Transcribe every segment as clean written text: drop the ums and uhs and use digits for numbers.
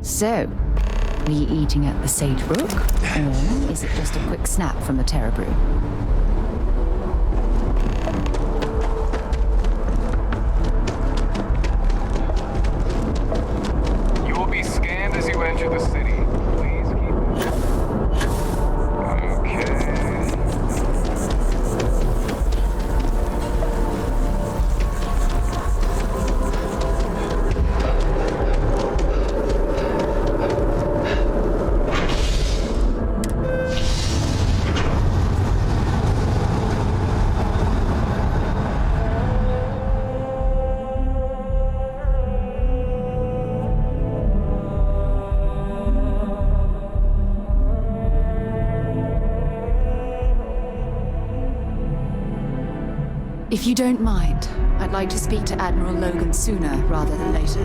So, are you eating at the Sage Brook? Or is it just a quick snap from the Terror Brew? You will be scanned as you enter the city. Please keep it. Okay. If you don't mind, I'd like to speak to Admiral Logan sooner rather than later.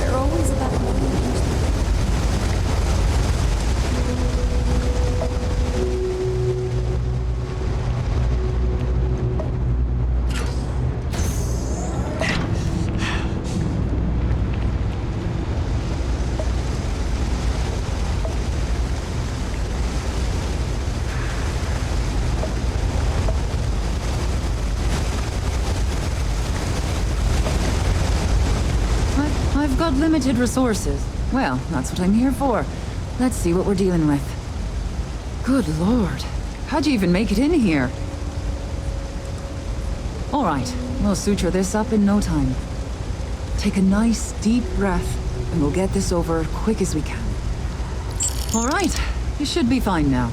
They're always about I've got limited resources. Well, that's what I'm here for. Let's see what we're dealing with. Good lord. How'd you even make it in here? All right, we'll suture this up in no time. Take a nice, deep breath, and we'll get this over quick as we can. All right, you should be fine now.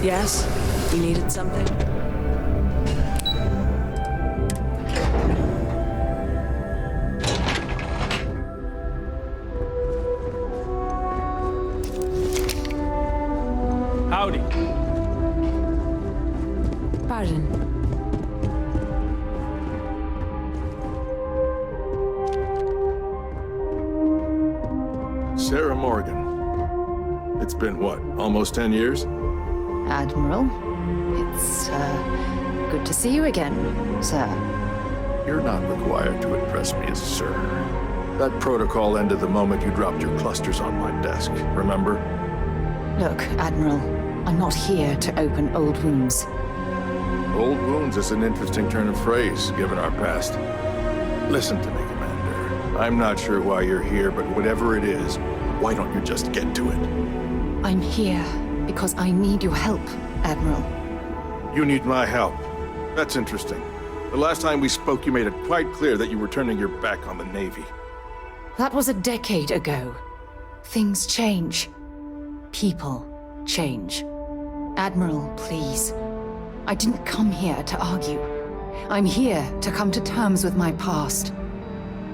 Yes? You needed something? Howdy. Pardon. Sarah Morgan. It's been what, almost 10 years? Admiral, it's, good to see you again, sir. You're not required to address me as sir. That protocol ended the moment you dropped your clusters on my desk, remember? Look, Admiral, I'm not here to open old wounds. Old wounds is an interesting turn of phrase, given our past. Listen to me, Commander. I'm not sure why you're here, but whatever it is, why don't you just get to it? I'm here because I need your help, Admiral. You need my help. That's interesting. The last time we spoke, you made it quite clear that you were turning your back on the Navy. That was a decade ago. Things change. People change. Admiral, please. I didn't come here to argue. I'm here to come to terms with my past.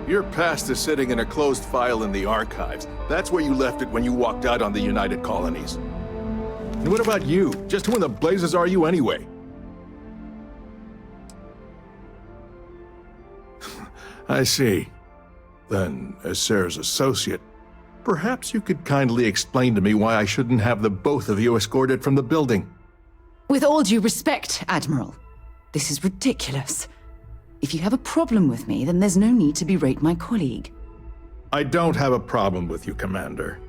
Your past is sitting in a closed file in the archives. That's where you left it when you walked out on the United Colonies. And what about you? Just who in the blazes are you anyway? I see. Then, as Sarah's associate, perhaps you could kindly explain to me why I shouldn't have the both of you escorted from the building. With all due respect, Admiral, this is ridiculous. If you have a problem with me, then there's no need to berate my colleague. I don't have a problem with you, Commander.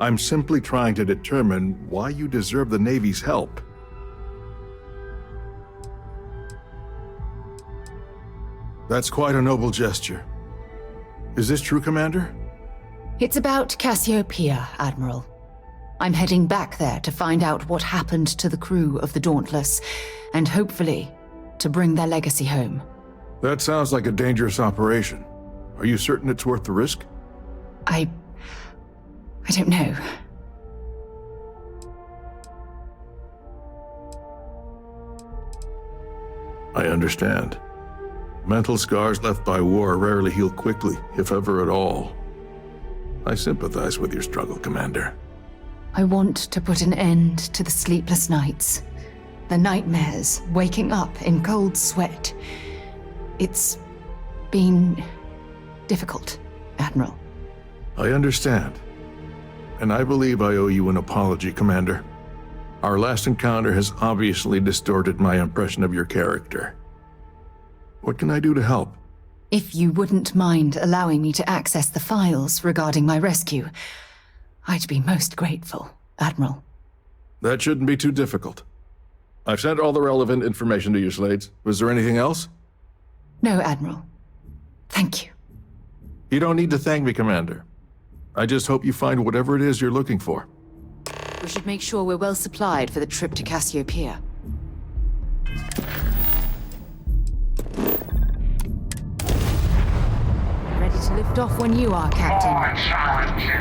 I'm simply trying to determine why you deserve the Navy's help. That's quite a noble gesture. Is this true, Commander? It's about Cassiopeia, Admiral. I'm heading back there to find out what happened to the crew of the Dauntless, and hopefully, to bring their legacy home. That sounds like a dangerous operation. Are you certain it's worth the risk? I don't know. I understand. Mental scars left by war rarely heal quickly, if ever at all. I sympathize with your struggle, Commander. I want to put an end to the sleepless nights, the nightmares, waking up in cold sweat. It's been difficult, Admiral. I understand. And I believe I owe you an apology, Commander. Our last encounter has obviously distorted my impression of your character. What can I do to help? If you wouldn't mind allowing me to access the files regarding my rescue, I'd be most grateful, Admiral. That shouldn't be too difficult. I've sent all the relevant information to you, Slades. Was there anything else? No, Admiral. Thank you. You don't need to thank me, Commander. I just hope you find whatever it is you're looking for. We should make sure we're well supplied for the trip to Cassiopeia. Ready to lift off when you are, Captain.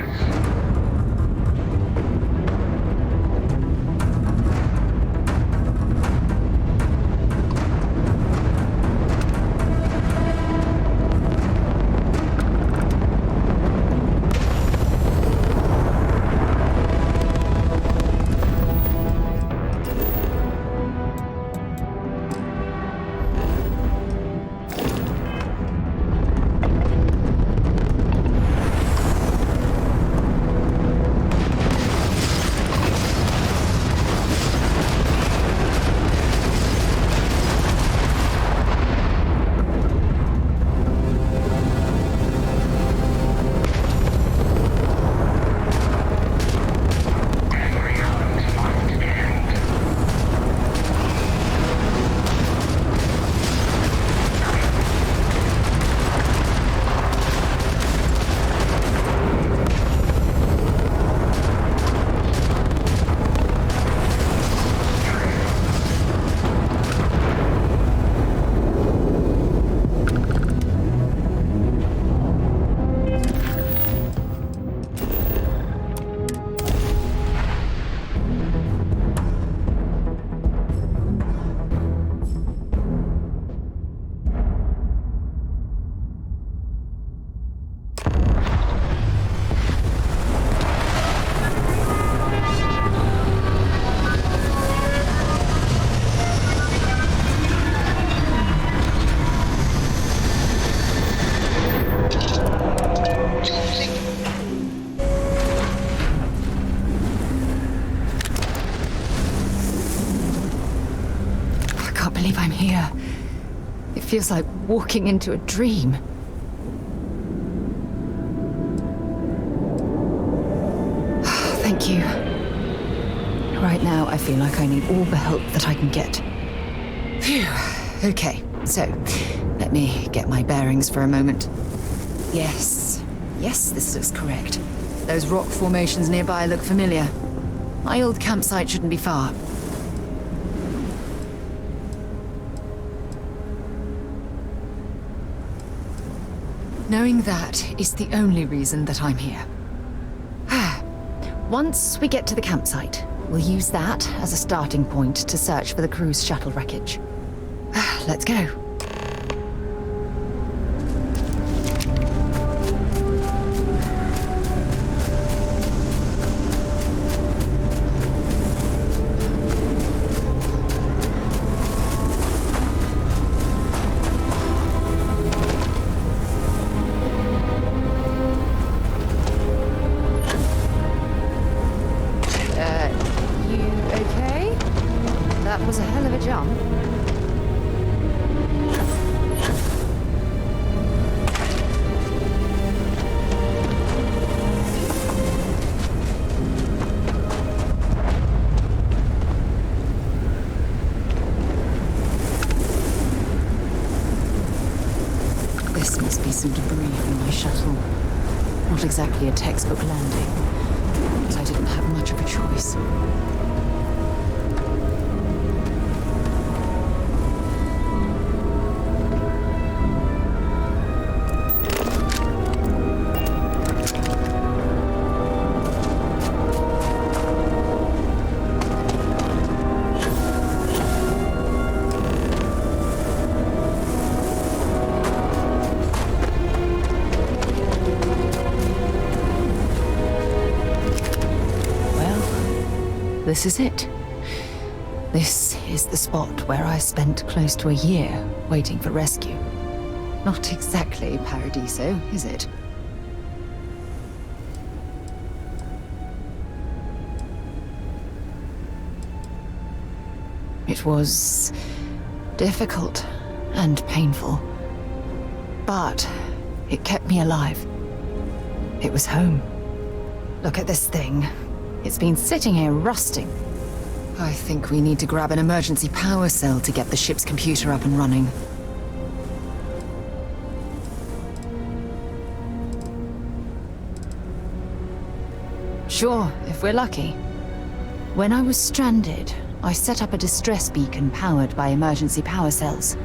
It feels like walking into a dream. Thank you. Right now, I feel like I need all the help that I can get. Phew. Okay, so let me get my bearings for a moment. Yes, this looks correct. Those rock formations nearby look familiar. My old campsite shouldn't be far. Knowing that is the only reason that I'm here. Once we get to the campsite, we'll use that as a starting point to search for the cruise shuttle wreckage. Let's go. some debris from my shuttle. Not exactly a textbook landing, but I didn't have much of a choice. This is it. This is the spot where I spent close to a year waiting for rescue. Not exactly Paradiso, is it? It was difficult and painful, but it kept me alive. It was home. Look at this thing. It's been sitting here rusting. I think we need to grab an emergency power cell to get the ship's computer up and running. Sure, if we're lucky. When I was stranded, I set up a distress beacon powered by emergency power cells.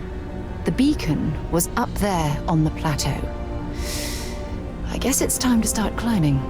The beacon was up there on the plateau. I guess it's time to start climbing.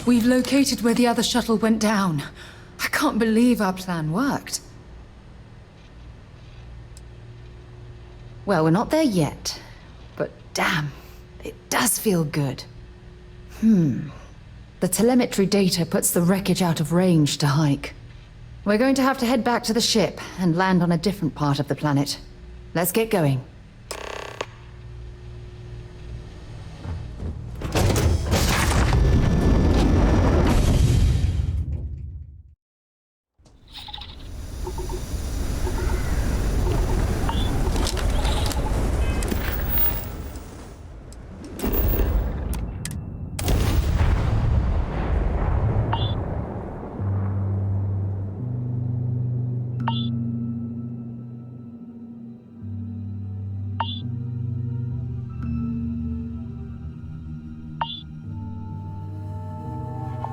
We've located where the other shuttle went down. I can't believe our plan worked. Well, we're not there yet. But damn, it does feel good. The telemetry data puts the wreckage out of range to hike. We're going to have to head back to the ship and land on a different part of the planet. Let's get going.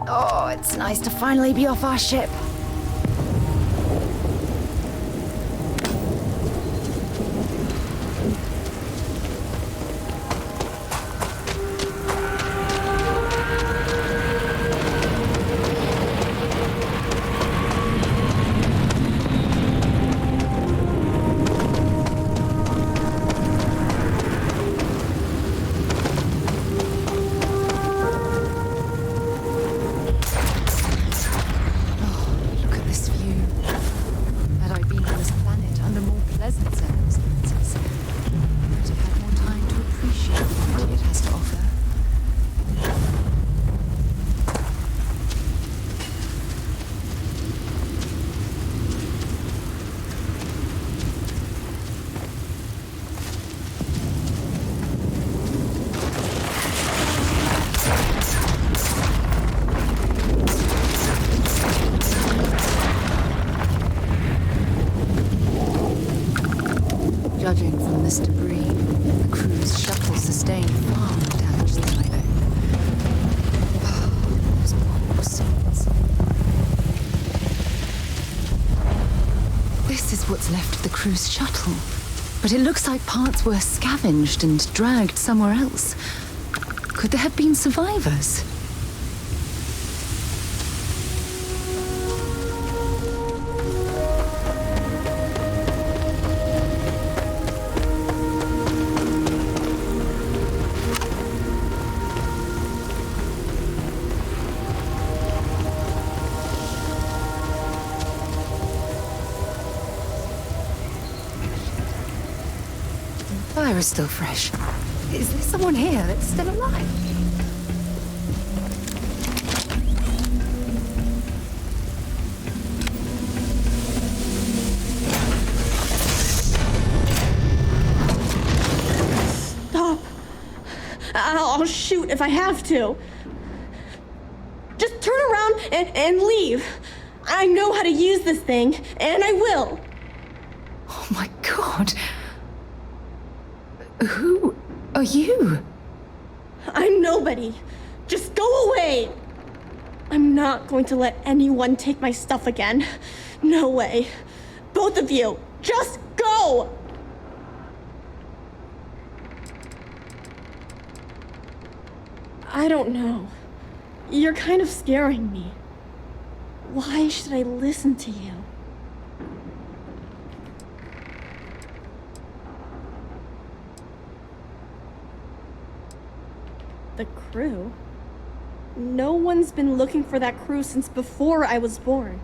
Oh, it's nice to finally be off our ship. Judging from this debris, the crew's shuttle sustained far more damage than I know. Those poor souls. This is what's left of the crew's shuttle. But it looks like parts were scavenged and dragged somewhere else. Could there have been survivors? The fire is still fresh. Is there someone here that's still alive? Stop. I'll shoot if I have to. Just turn around and leave. I know how to use this thing, and I will. Oh my god. Who are you? I'm nobody. Just go away. I'm not going to let anyone take my stuff again. No way. Both of you, just go! I don't know. You're kind of scaring me. Why should I listen to you? The crew? No one's been looking for that crew since before I was born.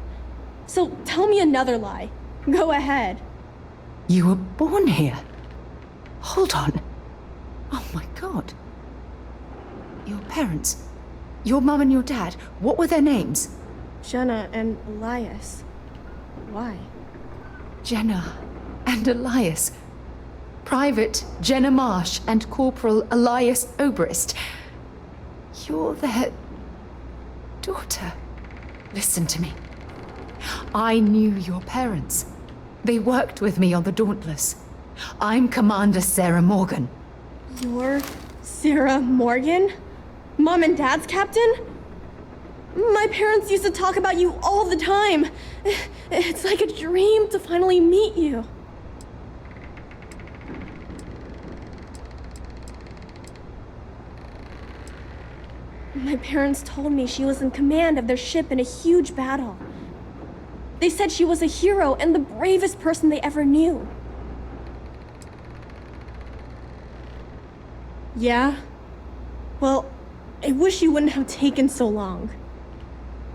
So tell me another lie. Go ahead. You were born here? Hold on. Oh my god. Your parents, your mum and your dad, what were their names? Jenna and Elias. Why? Jenna and Elias. Private Jenna Marsh and Corporal Elias Obrist. You're their daughter. Listen to me. I knew your parents. They worked with me on the Dauntless. I'm Commander Sarah Morgan. You're Sarah Morgan? Mom and Dad's captain? My parents used to talk about you all the time. It's like a dream to finally meet you. My parents told me she was in command of their ship in a huge battle. They said she was a hero and the bravest person they ever knew. Yeah? Well, I wish you wouldn't have taken so long.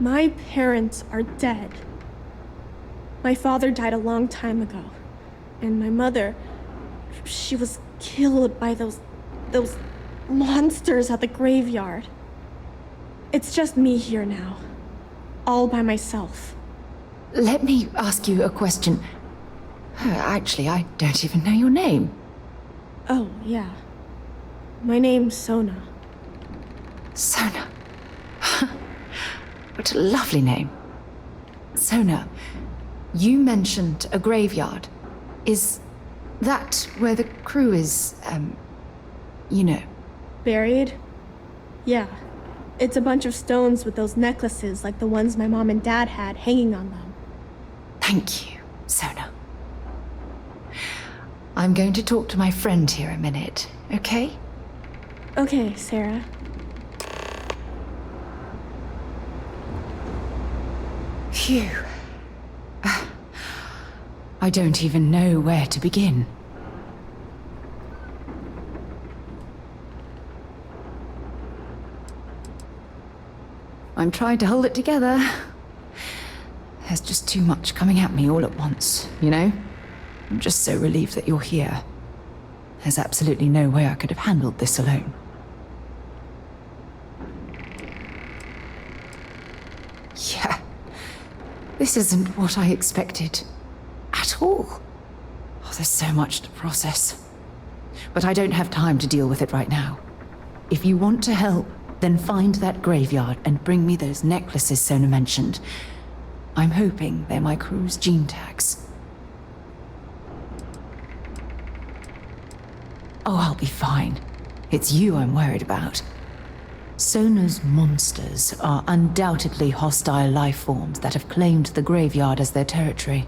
My parents are dead. My father died a long time ago. And my mother, she was killed by those monsters at the graveyard. It's just me here now. All by myself. Let me ask you a question. Actually, I don't even know your name. Oh, yeah. My name's Sona. Sona. What a lovely name. Sona, you mentioned a graveyard. Is that where the crew is, you know? Buried? Yeah. It's a bunch of stones with those necklaces like the ones my mom and dad had hanging on them. Thank you, Sona. I'm going to talk to my friend here a minute, okay? Okay, Sarah. Phew. I don't even know where to begin. I'm trying to hold it together. There's just too much coming at me all at once, you know? I'm just so relieved that you're here. There's absolutely no way I could have handled this alone. Yeah. This isn't what I expected. At all. Oh, there's so much to process. But I don't have time to deal with it right now. If you want to help, then find that graveyard and bring me those necklaces Sona mentioned. I'm hoping they're my crew's gene tags. Oh, I'll be fine. It's you I'm worried about. Sona's monsters are undoubtedly hostile life forms that have claimed the graveyard as their territory.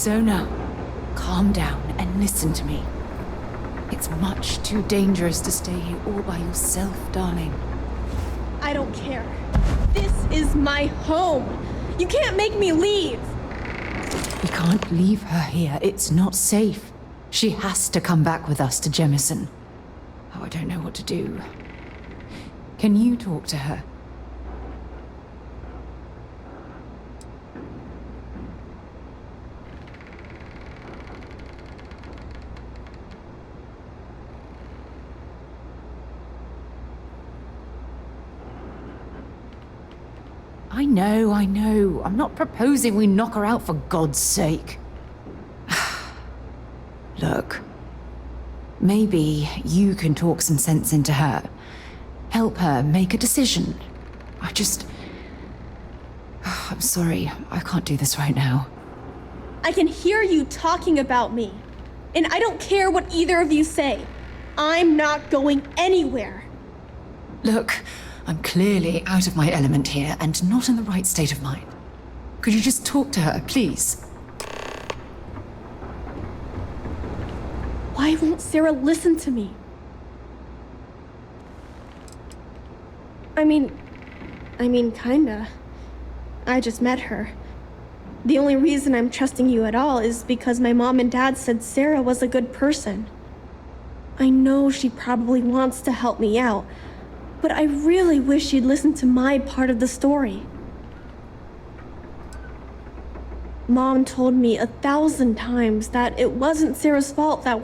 Sona, calm down and listen to me. It's much too dangerous to stay here all by yourself, darling. I don't care. This is my home. You can't make me leave. We can't leave her here. It's not safe. She has to come back with us to Jemison. Oh, I don't know what to do. Can you talk to her? I know. I'm not proposing we knock her out for God's sake. Look, maybe you can talk some sense into her. Help her make a decision. I'm sorry, I can't do this right now. I can hear you talking about me. And I don't care what either of you say. I'm not going anywhere. Look, I'm clearly out of my element here and not in the right state of mind. Could you just talk to her, please? Why won't Sarah listen to me? I mean, kinda. I just met her. The only reason I'm trusting you at all is because my mom and dad said Sarah was a good person. I know she probably wants to help me out, but I really wish she'd listen to my part of the story. Mom told me 1,000 times that it wasn't Sarah's fault that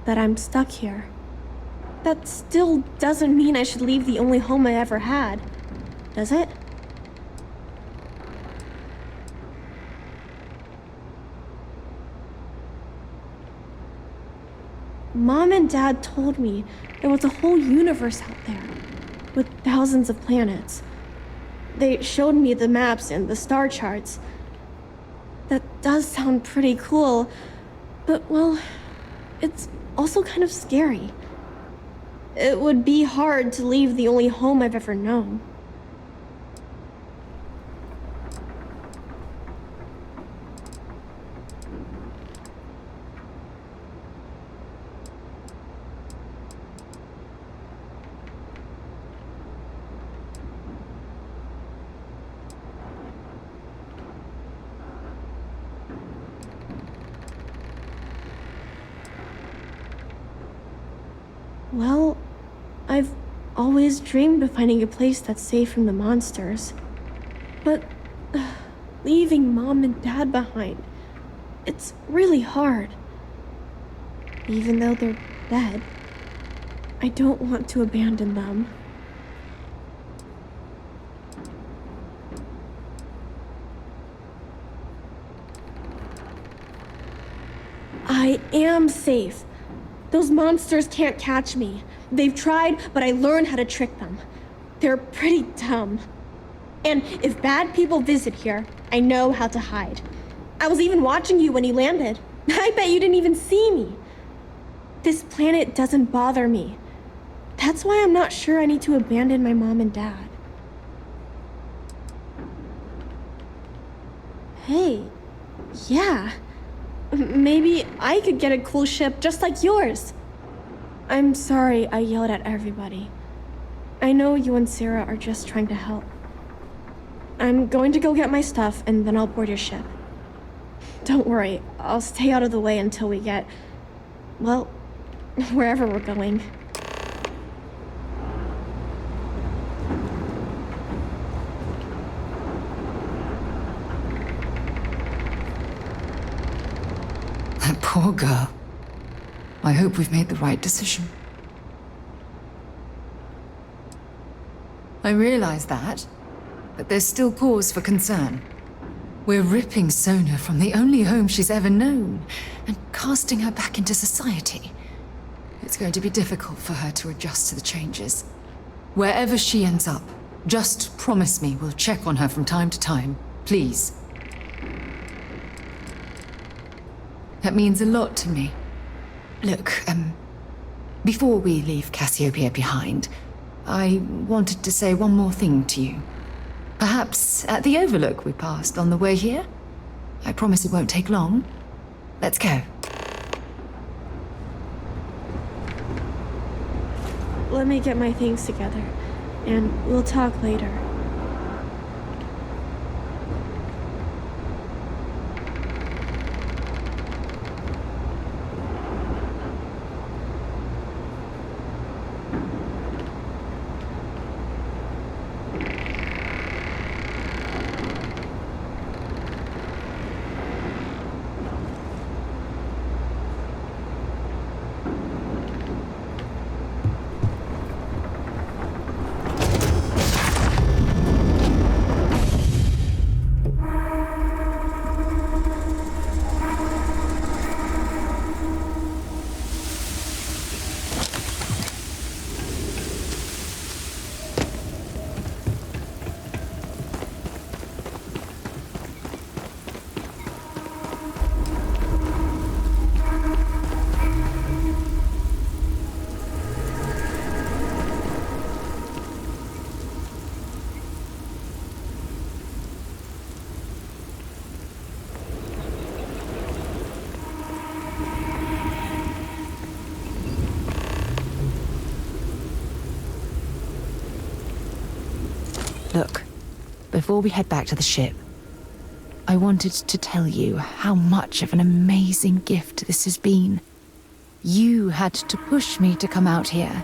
that I'm stuck here. That still doesn't mean I should leave the only home I ever had, does it? Mom and Dad told me there was a whole universe out there, with thousands of planets. They showed me the maps and the star charts. That does sound pretty cool, but it's also kind of scary. It would be hard to leave the only home I've ever known. Well, I've always dreamed of finding a place that's safe from the monsters. But leaving Mom and Dad behind, it's really hard. Even though they're dead, I don't want to abandon them. I am safe. Those monsters can't catch me. They've tried, but I learned how to trick them. They're pretty dumb. And if bad people visit here, I know how to hide. I was even watching you when you landed. I bet you didn't even see me. This planet doesn't bother me. That's why I'm not sure I need to abandon my mom and dad. Hey, yeah. Maybe I could get a cool ship just like yours. I'm sorry I yelled at everybody. I know you and Sarah are just trying to help. I'm going to go get my stuff and then I'll board your ship. Don't worry, I'll stay out of the way until we get, wherever we're going. That poor girl. I hope we've made the right decision. I realize that, but there's still cause for concern. We're ripping Sona from the only home she's ever known and casting her back into society. It's going to be difficult for her to adjust to the changes. Wherever she ends up, just promise me we'll check on her from time to time, please. That means a lot to me. Look, before we leave Cassiopeia behind, I wanted to say one more thing to you. Perhaps at the overlook we passed on the way here? I promise it won't take long. Let's go. Let me get my things together, and we'll talk later. Look, before we head back to the ship, I wanted to tell you how much of an amazing gift this has been. You had to push me to come out here,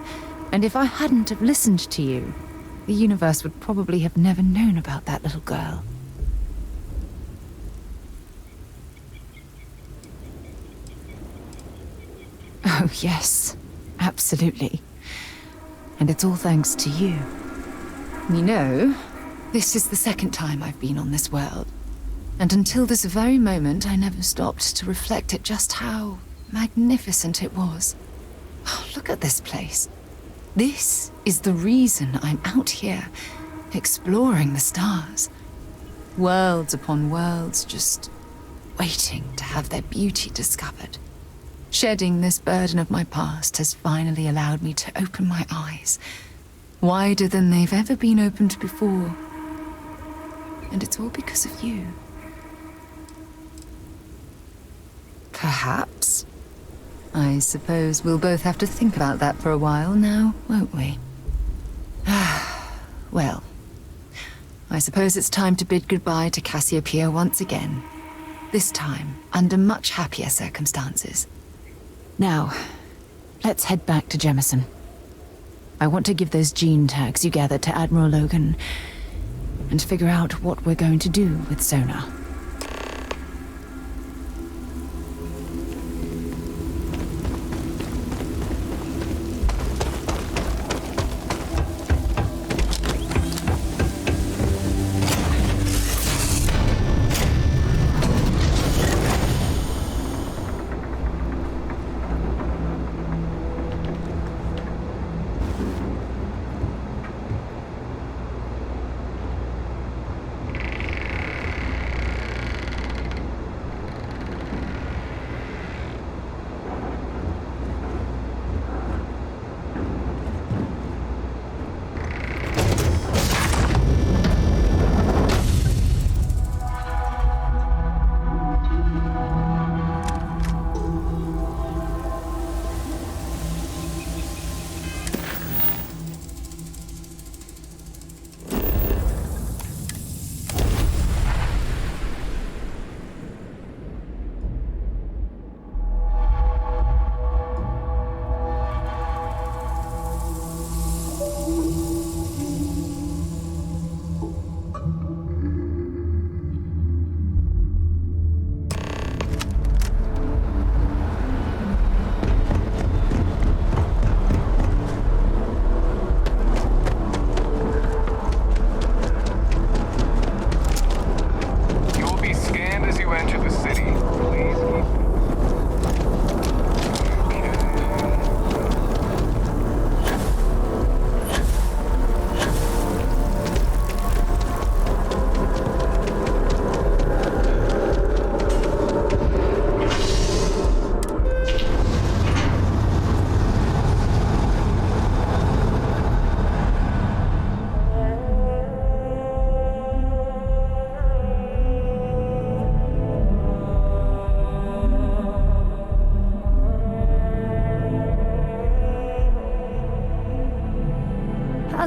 and if I hadn't have listened to you, the universe would probably have never known about that little girl. Oh, yes, absolutely. And it's all thanks to you. You know, this is the second time I've been on this world. And until this very moment, I never stopped to reflect at just how magnificent it was. Oh, look at this place. This is the reason I'm out here, exploring the stars. Worlds upon worlds, just waiting to have their beauty discovered. Shedding this burden of my past has finally allowed me to open my eyes, wider than they've ever been opened before. And it's all because of you. Perhaps. I suppose we'll both have to think about that for a while now, won't we? Well, I suppose it's time to bid goodbye to Cassiopeia once again. This time, under much happier circumstances. Now, let's head back to Jemison. I want to give those gene tags you gathered to Admiral Logan and figure out what we're going to do with Sona.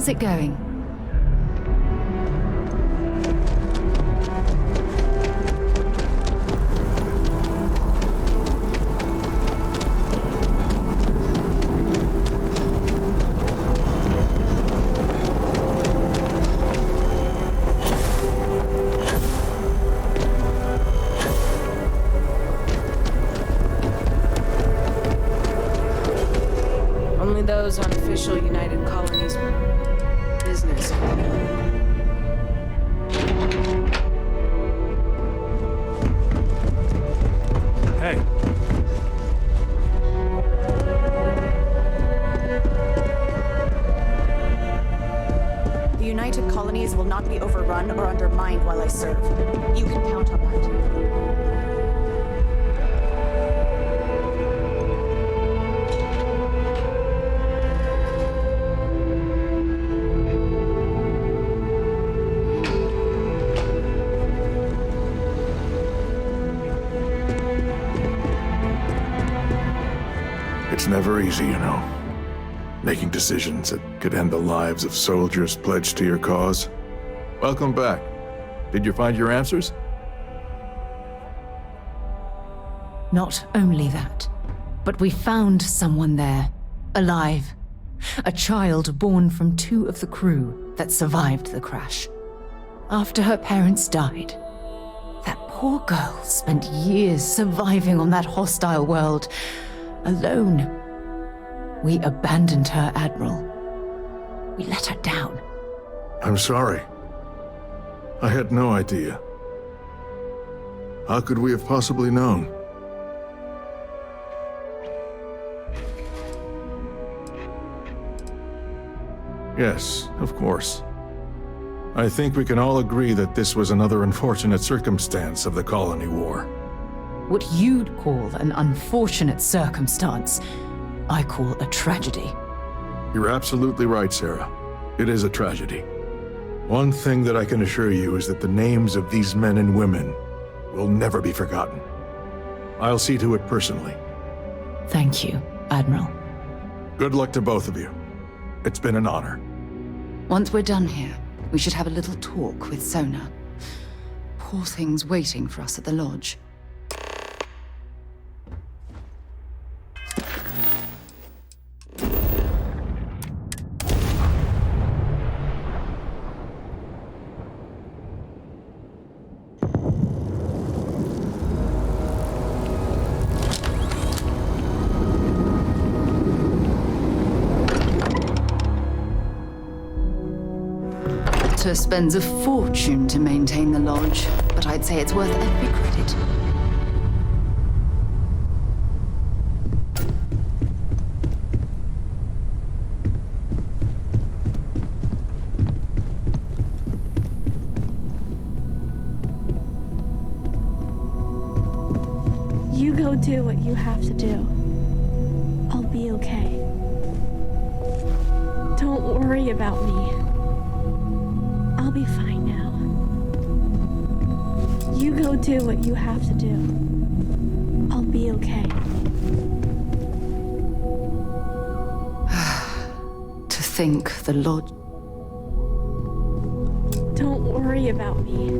How's it going? Only those on official United Colonies business. Hey. The United Colonies will not be overrun or undermined while I serve. You can count on that. It's never easy, you know. Making decisions that could end the lives of soldiers pledged to your cause. Welcome back. Did you find your answers? Not only that, but we found someone there, alive. A child born from 2 of the crew that survived the crash. After her parents died, that poor girl spent years surviving on that hostile world, alone. We abandoned her, Admiral. We let her down. I'm sorry. I had no idea. How could we have possibly known? Yes, of course. I think we can all agree that this was another unfortunate circumstance of the colony war. What you'd call an unfortunate circumstance, I call a tragedy. You're absolutely right, Sarah. It is a tragedy. One thing that I can assure you is that the names of these men and women will never be forgotten. I'll see to it personally. Thank you, Admiral. Good luck to both of you. It's been an honor. Once we're done here, we should have a little talk with Sona. Poor thing's waiting for us at the lodge. Doctor spends a fortune to maintain the lodge, but I'd say it's worth every credit. You go do what you have to do. I'll be okay. Don't worry about me. I'll be fine now. You go do what you have to do. I'll be okay. To think the lodge... Don't worry about me.